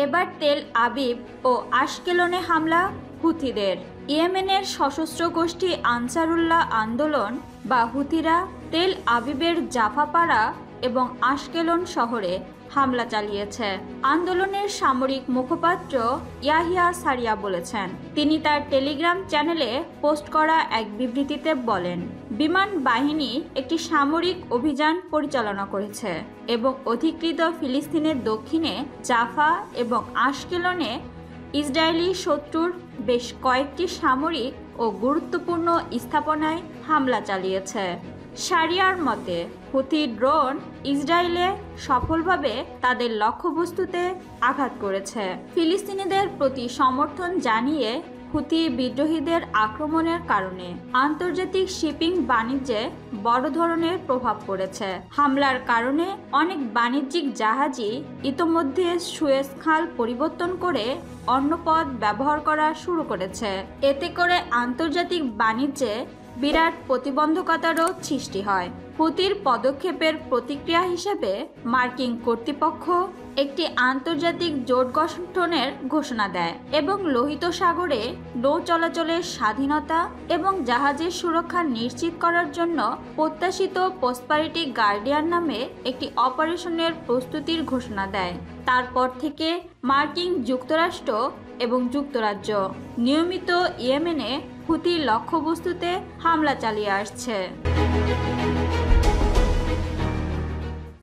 এবার Tel Aviv ও আশকেলনে হামলা হুথিদের। ইয়েমেনের সশস্ত্র গোষ্ঠী আনসারুল্লাহ আন্দোলন বা হুথিরা তেল আবিবের জাফাপাড়া এবং আশকেলন শহরে হামলা চালিয়েছে। আন্দোলনের সামরিক মুখপাত্র ইয়াহিয়া সারিয়া বলেছেন, তিনি তার টেলিগ্রাম চ্যানেলে পোস্ট করা এক বিবৃতিতে বলেন, বিমান বাহিনী একটি সামরিক অভিযান পরিচালনা করেছে এবং অধিকৃত ফিলিস্তিনের দক্ষিণে জাফা এবং আশকেলনে ইসরায়েলি শত্রুর বেশ কয়েকটি সামরিক ও গুরুত্বপূর্ণ স্থাপনায় হামলা চালিয়েছে। সারিয়ার মতে, হুথি ড্রোন ইসরায়েলে সফলভাবে তাদের লক্ষ্যবস্তুতে আঘাত করেছে। ফিলিস্তিনিদের প্রতি সমর্থন জানিয়ে হুথি বিদ্রোহীদের আক্রমণের কারণে আন্তর্জাতিক শিপিং বাণিজ্যে বড় ধরনের প্রভাব পড়েছে। হামলার কারণে অনেক বাণিজ্যিক জাহাজই ইতোমধ্যে সুয়েজ খাল পরিবর্তন করে অন্য পথ ব্যবহার করা শুরু করেছে। এতে করে আন্তর্জাতিক বাণিজ্যে বিরাট প্রতিবন্ধকতারও সৃষ্টি হয়। হুথির পদক্ষেপের প্রতিক্রিয়া হিসেবে মার্কিন কর্তৃপক্ষ একটি আন্তর্জাতিক জোট গঠনের ঘোষণা দেয় এবং লোহিত সাগরে নৌ চলাচলের স্বাধীনতা এবং জাহাজের সুরক্ষা নিশ্চিত করার জন্য প্রত্যাশিত প্রসপারিটি গার্ডিয়ান নামে একটি অপারেশনের প্রস্তুতির ঘোষণা দেয়। তারপর থেকে মার্কিন যুক্তরাষ্ট্র এবং যুক্তরাজ্য নিয়মিত ইয়েমেনে হুথির লক্ষ্যবস্তুতে হামলা চালিয়ে আসছে।